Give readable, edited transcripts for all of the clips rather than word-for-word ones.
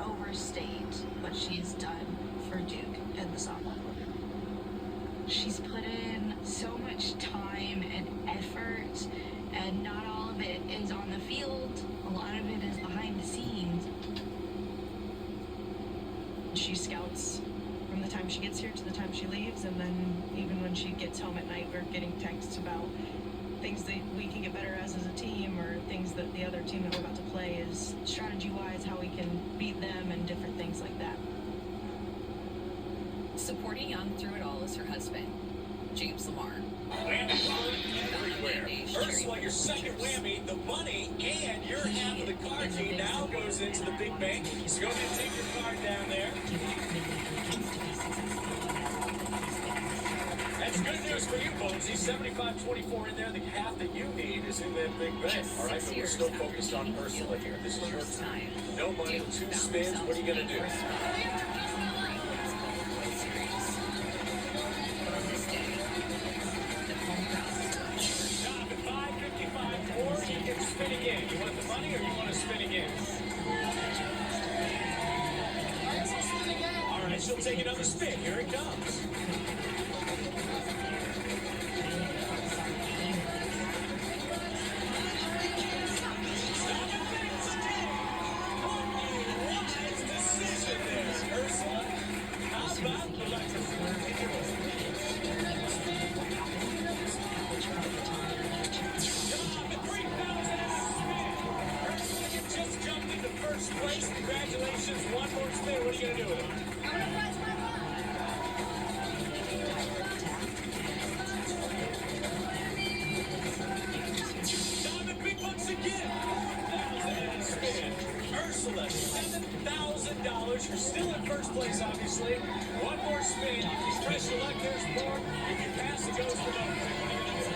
overstate what she's done for Duke and the softball program. She's put in so much time and effort, and not all of it is on the field. A lot of it is behind the scenes. She scouts from the time she gets here to the time she leaves, and then even when she gets home at night, we're getting texts about things that we can get better as a team, or things that the other team that we're about to play is strategy-wise, how we can beat them, and different things like that. Supporting Young through it all is her husband, James Lamar. Whammy everywhere. Ursula, your second whammy, the money, and your half of the car key now goes into the big bank. So go ahead and take your card down there. That's good news for you, Bonesy. 75-24 in there. The half that you need is in that big bank. All right, but we're still focused on Ursula here. This is your time. No money, 2 spins. What are you going to do? Spin again. You want the money or you want to spin again? All right, she'll take another spin. Here it comes. Wise decision there, Ursula. How about just jumped into first place. Congratulations. One more spin. What are you going to do with it? I'm going to press my luck. Diamond big bucks again. 4,000 in a spin. Ursula, $7,000. You're still in first place, obviously. One more spin. You can press your luck. There's more. If you pass, it goes for no. What are you going to do?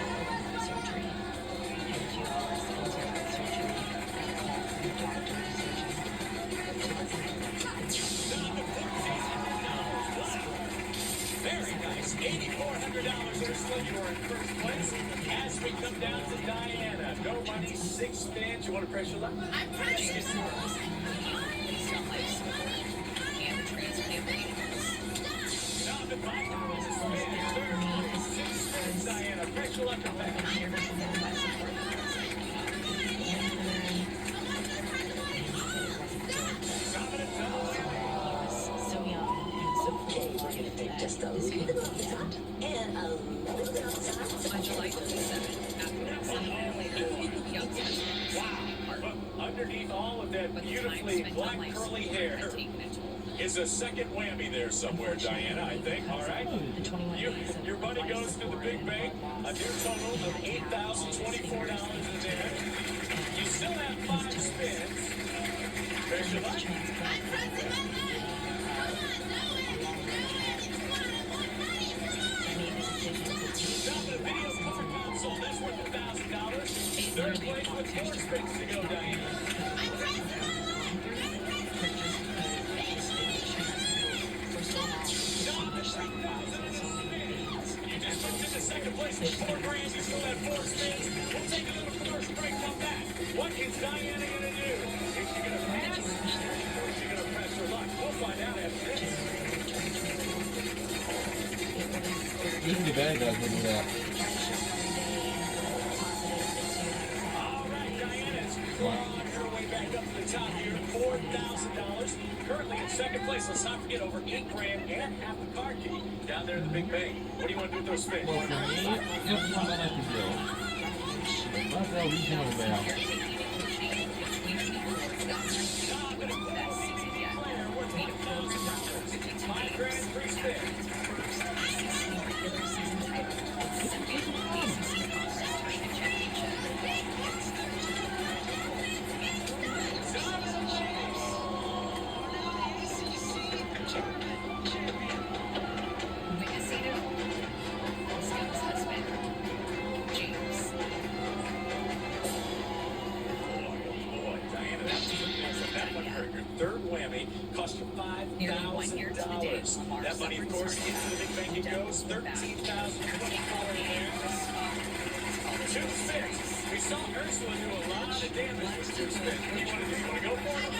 Very nice. $8,400, Ursula. You are in first place. As we come down to Diana. No money, 6 spins. You want to press your luck? I'm pressing. Diana, press your luck. Just a little bit of that and a little bit of that. On July 27th, Wow. Underneath all of that beautifully black curly hair is a second whammy there somewhere, Diana, I think. All right. Your money goes to the big bank. A new total of $8,024 in there. You still have 5 spins. There's your luck. I'm pressing my luck. Top of the video card console, that's worth $1,000. Third place with 4 spins to go, Diana. I'm pressing my luck. Top of 3,000 in a spin. You just moved into second place with $4,000. You still have 4 spins. We'll take a little commercial break, come back. What is Diana going to do? Is she going to pass? Or is she going to press her luck? We'll find out after this. Even the bad guys will do that. All right, Diana's clawing her way back up to the top here. $4,000. Currently in second place. Let's not forget over $8,000 and half the car key down there in the big bank. What do you want to do with those spins? Well, for me, it's not like to do. That's how regional there. $5,000, 3 spins. Third whammy cost you $5,000. That money, of course, into the big bank it goes. $13,024 in there. 2 spins. We saw Ursula do a lot of damage with 2 spins. What do you want to do? You want to go for it?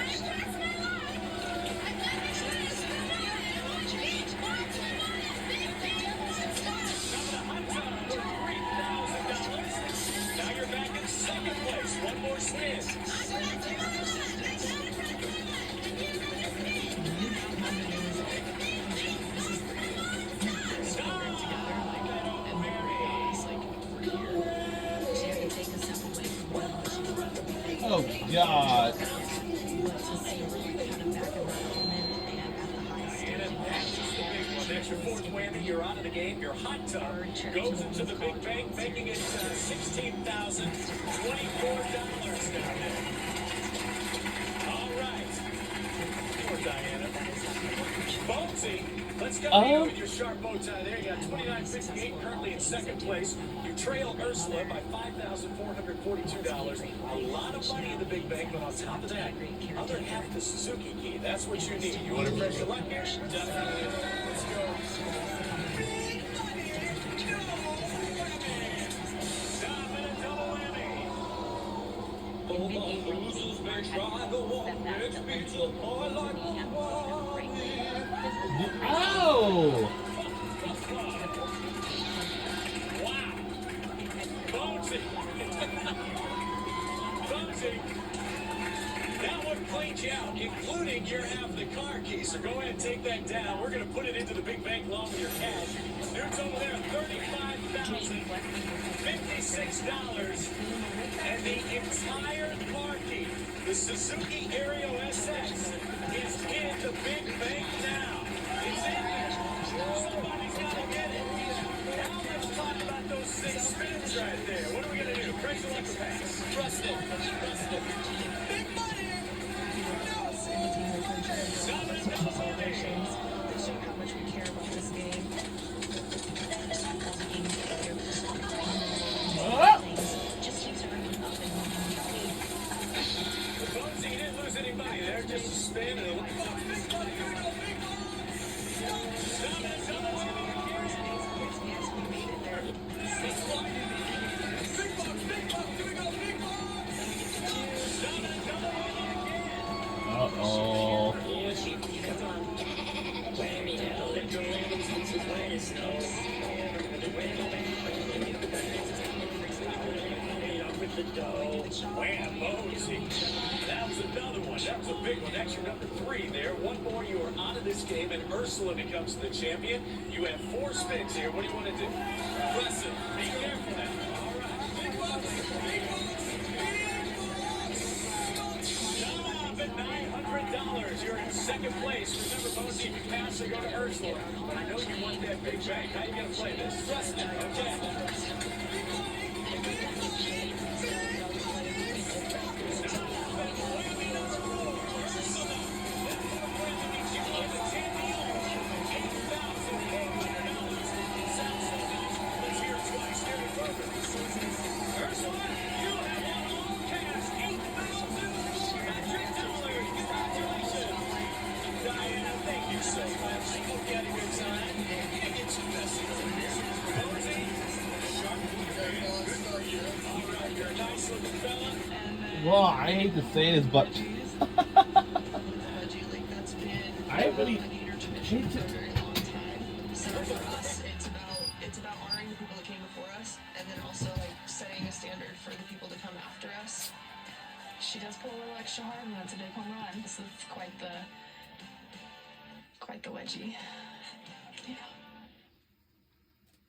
God. But to see her like kind of back in her element and at the highest Diana, stage. that's just the big one. That's your fourth whammy. You're out of the game. Your hot tub goes into the big bank, making it $16,024 down there. All right. Poor Diana. Bonesy, let's go to you with your sharp bow tie there. You got 29.58 currently in second place. You trail Ursula by $5,442. A lot of money in the big bank, but on top of that, other half the Suzuki key. That's what you need. You want to press your luck here? Definitely. Let's go. Stop and a double whammy. In mid-April, Steve Martin had said that the Lindsay and Ow! Wow. Bonesy. Bonesy. That one cleans you out, including your half the car key. So go ahead and take that down. We're going to put it into the big bank along with your cash. Dude's over there, $35,056. And the entire car key, the Suzuki Aero SX, is in the big bank now. It's in there. Somebody's got to get it. Now let's talk about those 6 spins right there. What are we going to do? Press the lucky pass. Trust it. Trust it. Big money. They show how much we care about this game. Just keeps running up and Bonesy, you didn't lose any money there. Just a spin and a big money. Uh-oh. Wham, Bonesy. That was another one. That was a big one. That's your number 3 there. One more, you are out of this game, and Ursula becomes the champion. You have 4 spins here. What do you want to do? Press it. Be careful now. All right. Big bucks. Big bucks. Stop at $900. You're in second place. Remember, Bonesy, if you pass, they go to Ursula. But I know you want that big bank. How you going to play this? Trust it. Okay. Well, I hate to say this, but I really hate to. So for us, it's about honoring the people that came before us, and then also like setting a standard for the people to come after us. She does pull a little extra hard, and that's a big home run. This is quite the wedgie. Yeah.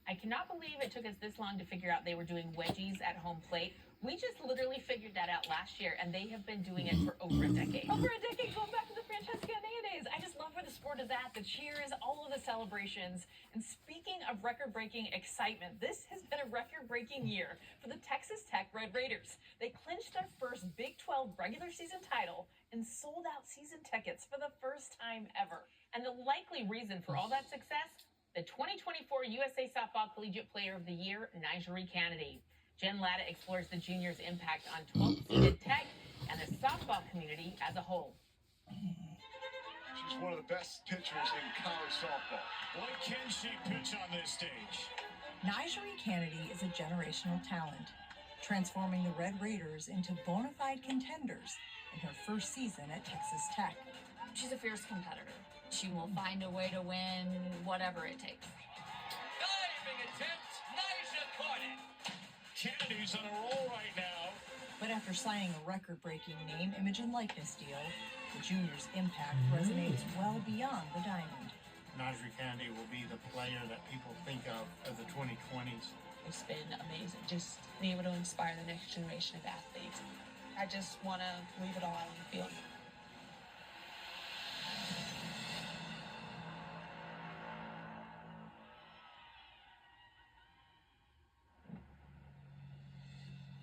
I cannot believe it took us this long to figure out they were doing wedgies at home plate. We just literally figured that out last year, and they have been doing it for over a decade. Over a decade, going back to the Francesca Anea days. I just love where the sport is at, the cheers, all of the celebrations. And speaking of record-breaking excitement, this has been a record-breaking year for the Texas Tech Red Raiders. They clinched their first Big 12 regular season title and sold out season tickets for the first time ever. And the likely reason for all that success? The 2024 USA Softball Collegiate Player of the Year, Nigeri Kennedy. Jen Latta explores the juniors' impact on 12th seeded Tech and the softball community as a whole. She's one of the best pitchers in college softball. What can she pitch on this stage? Nigeri Kennedy is a generational talent, transforming the Red Raiders into bona fide contenders in her first season at Texas Tech. She's a fierce competitor. She will find a way to win whatever it takes. Diving attempt, Nyjah caught it. Kennedy's on a roll right now. But after signing a record-breaking name, image, and likeness deal, the juniors' impact resonates well beyond the diamond. Nigeri Kennedy will be the player that people think of as the 2020s. It's been amazing. Just being able to inspire the next generation of athletes. I just want to leave it all out on the field.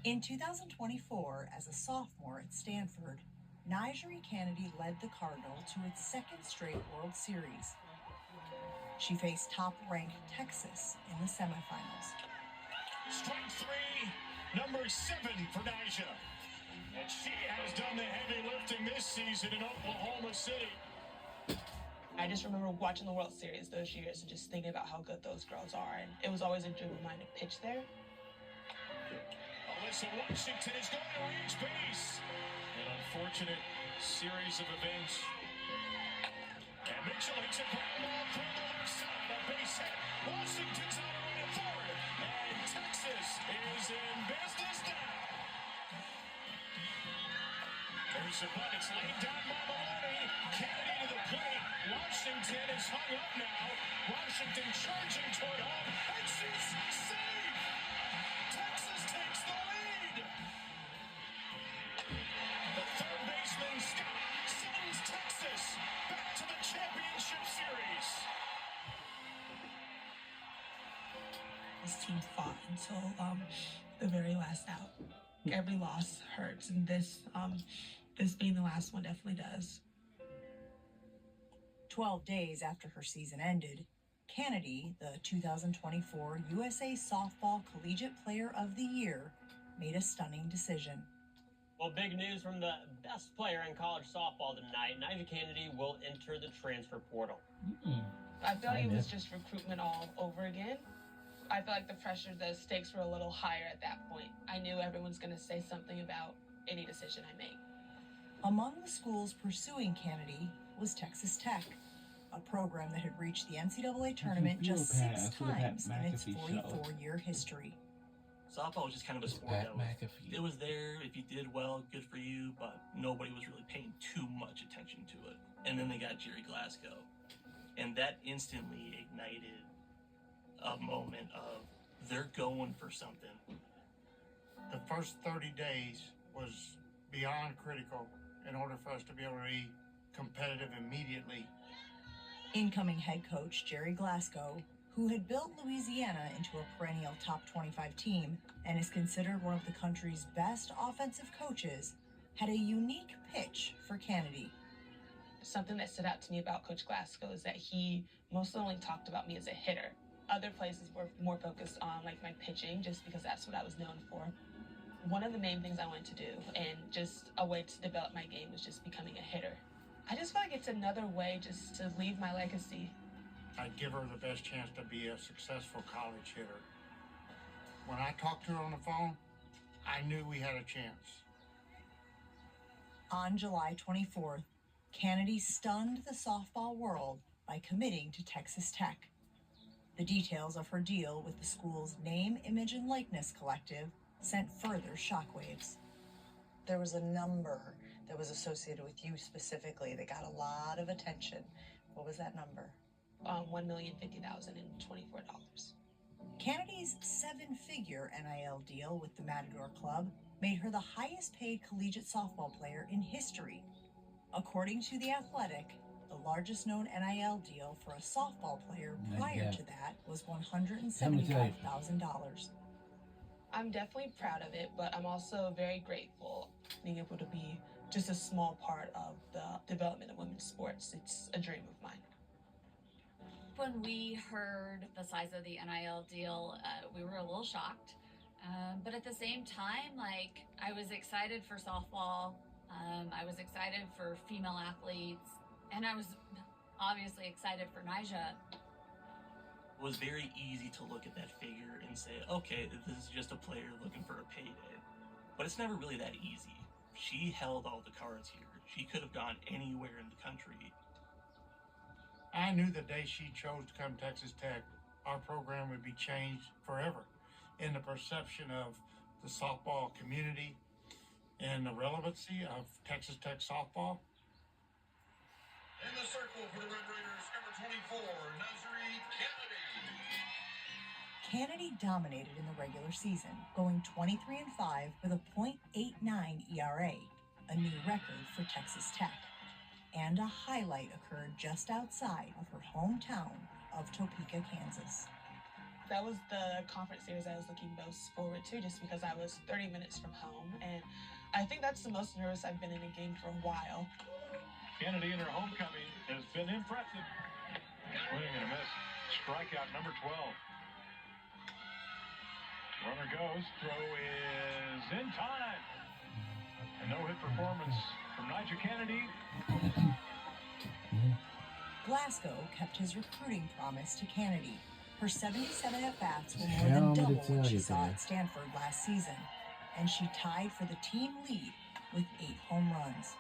In 2024, as a sophomore at Stanford, Nyjah Kennedy led the Cardinal to its second straight World Series. She faced top-ranked Texas in the semifinals. Strike three, number 7 for Nyjah. And she has done the heavy lifting this season in Oklahoma City. I just remember watching the World Series those years and just thinking about how good those girls are. And it was always a dream of mine to pitch there. Alyssa Washington is going to reach base. An unfortunate series of events. And Mitchell hits a ground ball through the left side. A base hit. Washington's on her way to third. And Texas is in business now. There's a bunt. It's laid down by Maloney. Kennedy to the plate. Washington is hung up now. Washington charging toward home. And she's safe. Texas takes the lead. The third baseman, Scott, sends Texas back to the championship series. This team fought until the very last out. Every loss hurts, and this being the last one definitely does. 12 days after her season ended, Kennedy, the 2024 USA Softball Collegiate Player of the Year, made a stunning decision. Well, big news from the best player in college softball tonight. Nyjah Kennedy will enter the transfer portal. I feel like it was just recruitment all over again. I feel like the pressure, the stakes were a little higher at that point. I knew everyone's going to say something about any decision I make. Among the schools pursuing Kennedy was Texas Tech, a program that had reached the NCAA tournament just 6 times in its 44-year history. Softball was just kind of a sport that it was there. If you did well, good for you, but nobody was really paying too much attention to it. And then they got Jerry Glasgow, and that instantly ignited a moment of they're going for something. The first 30 days was beyond critical in order for us to be able to be competitive immediately. Incoming head coach Jerry Glasgow, who had built Louisiana into a perennial top 25 team and is considered one of the country's best offensive coaches, had a unique pitch for Kennedy. Something that stood out to me about Coach Glasgow is that he mostly only talked about me as a hitter. Other places were more focused on like my pitching, just because that's what I was known for. One of the main things I wanted to do, and just a way to develop my game, was just becoming a hitter. I just feel like it's another way just to leave my legacy. I'd give her the best chance to be a successful college hitter. When I talked to her on the phone, I knew we had a chance. On July 24th, Kennedy stunned the softball world by committing to Texas Tech. The details of her deal with the school's Name, Image, and Likeness Collective sent further shockwaves. There was a number that was associated with you specifically that got a lot of attention. What was that number? $1,050,024. Kennedy's 7-figure NIL deal with the Matador Club made her the highest paid collegiate softball player in history. According to The Athletic, the largest known NIL deal for a softball player prior to that was $175,000. I'm definitely proud of it, but I'm also very grateful being able to be just a small part of the development of women's sports. It's a dream of mine. When we heard the size of the NIL deal, we were a little shocked. But at the same time, like, I was excited for softball. I was excited for female athletes. And I was obviously excited for Nyjah. It was very easy to look at that figure and say, okay, this is just a player looking for a payday. But it's never really that easy. She held all the cards here. She could have gone anywhere in the country. I knew the day she chose to come to Texas Tech, our program would be changed forever in the perception of the softball community and the relevancy of Texas Tech softball. In the circle for the Red Raiders, number 24, Nyjah Kennedy. Kennedy dominated in the regular season, going 23-5 with a .89 ERA, a new record for Texas Tech. And a highlight occurred just outside of her hometown of Topeka, Kansas. That was the conference series I was looking most forward to, just because I was 30 minutes from home, and I think that's the most nervous I've been in a game for a while. Kennedy in her homecoming has been impressive. Swing and a miss. Strikeout number 12. Runner goes. Throw is in time. A no-hit performance from Nyjah Kennedy. Glasgow kept his recruiting promise to Kennedy. Her 77 at-bats were more than double what she saw at Stanford last season, and she tied for the team lead with 8 home runs.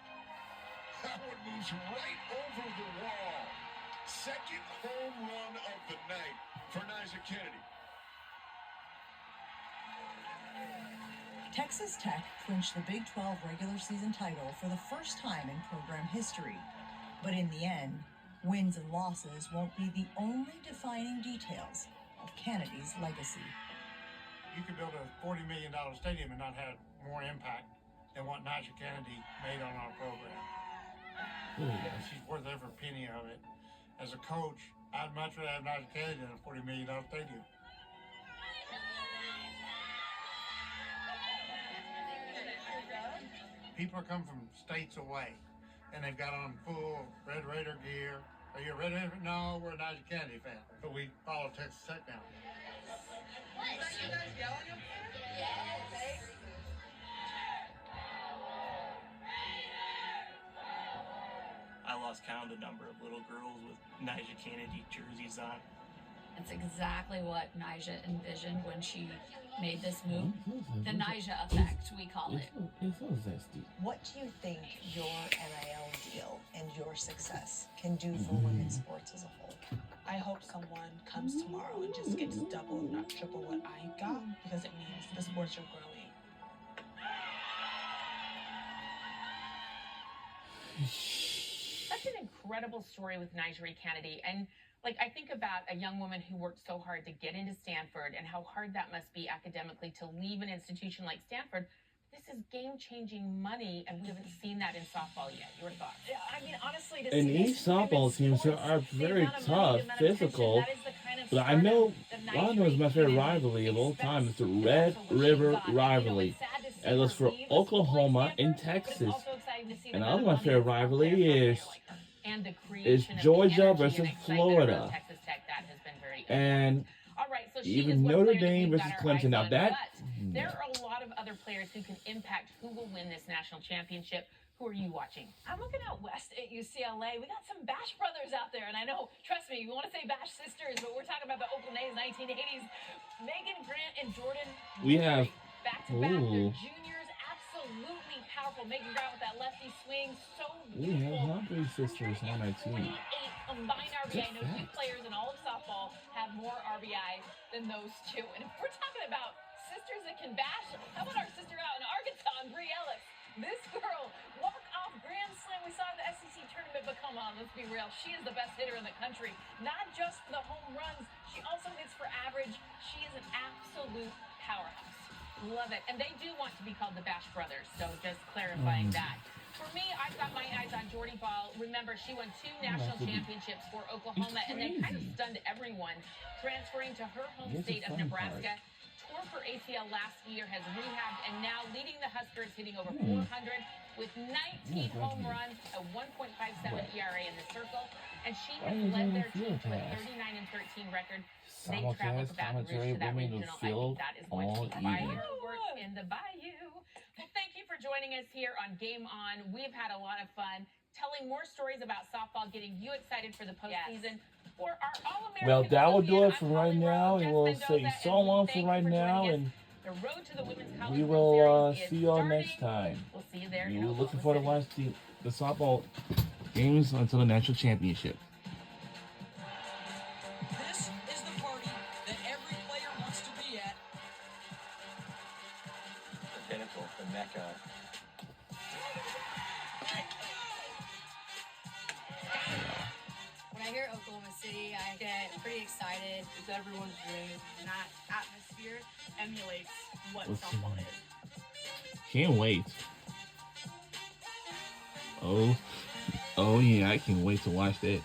That one moves right over the wall. Second home run of the night for Nyjah Kennedy. Texas Tech clinched the Big 12 regular season title for the first time in program history. But in the end, wins and losses won't be the only defining details of Kennedy's legacy. You could build a $40 million stadium and not have more impact than what Nyjah Kennedy made on our program. She's worth every penny of it. As a coach, I'd much rather have Nyjah Kennedy than a $40 million stadium. People come from states away, and they've got on full Red Raider gear. Are you a Red Raider? No, we're a Nyjah Kennedy fan, but we follow Texas Tech now. I lost count of the number of little girls with Nyjah Kennedy jerseys on. It's exactly what Nyjah envisioned when she made this move. The Nyjah effect, we call it. It's so zesty. What do you think your NIL deal and your success can do for women's sports as a whole? I hope someone comes tomorrow and just gets double, if not triple what I got, because it means the sports are growing. That's an incredible story with Nyjah Kennedy. And I think about a young woman who worked so hard to get into Stanford and how hard that must be academically to leave an institution like Stanford. This is game-changing money, and we haven't seen that in softball yet. Your thoughts? Yeah, I mean, honestly, to And see each softball teams are very tough, physical. But I know a lot of them is my favorite rivalry of all time. It's the Red River rivalry. And it was for Oklahoma and Texas. And another my favorite rivalry is Georgia versus Florida. And even Notre Dame versus Clemson. Now that there are a lot of other players who can impact who will win this national championship. Who are you watching? I'm looking out west at UCLA. We got some Bash brothers out there, and I know, trust me, you want to say Bash sisters, but we're talking about the Oakland A's 1980s. Megan Grant and Jordan. we have Back-to-back, they're juniors, absolutely powerful. Megan Grant with that lefty swing, so we have Humphrey sisters on our team. 28 combined RBI. I know 2 players in all of softball have more RBI than those 2. And if we're talking about sisters that can bash, how about our sister out in Arkansas, Bree Ellis? This girl, walk-off grand slam we saw in the SEC tournament, but come on, let's be real. She is the best hitter in the country. Not just for the home runs, she also hits for average. She is an absolute powerhouse. Love it. And they do want to be called the Bash brothers, so just clarifying that. For me, I've got my eyes on Jordy Ball. Remember, she won 2 national championships for Oklahoma, and then kind of stunned everyone, transferring to her home state of Nebraska. Tore for ACL last year, has rehabbed, and now leading the Huskers, hitting over 400 with 19 home runs, a 1.57 ERA in the circle, and she has led their team to a 39-13 record. They traveled to Baton Rouge to that regional. I think that is going to be fireworks in the Bayou. Well, thank you for joining us here on Game On. We've had a lot of fun telling more stories about softball, getting you excited for the postseason. For our All-American Well, that will do Olympian, it for right now, and we'll say so long for right now, and the road to the Women's College we World will Series see is y'all starting. next time. We'll see you there. We were looking forward to watching the softball games until the national championship. This is the party that every player wants to be at. The pinnacle, the mecca. When I I hear Oklahoma City, I get pretty excited. It's everyone's dream. And that atmosphere emulates what Let's softball see. is. Can't wait. Oh yeah, I can't wait to watch that.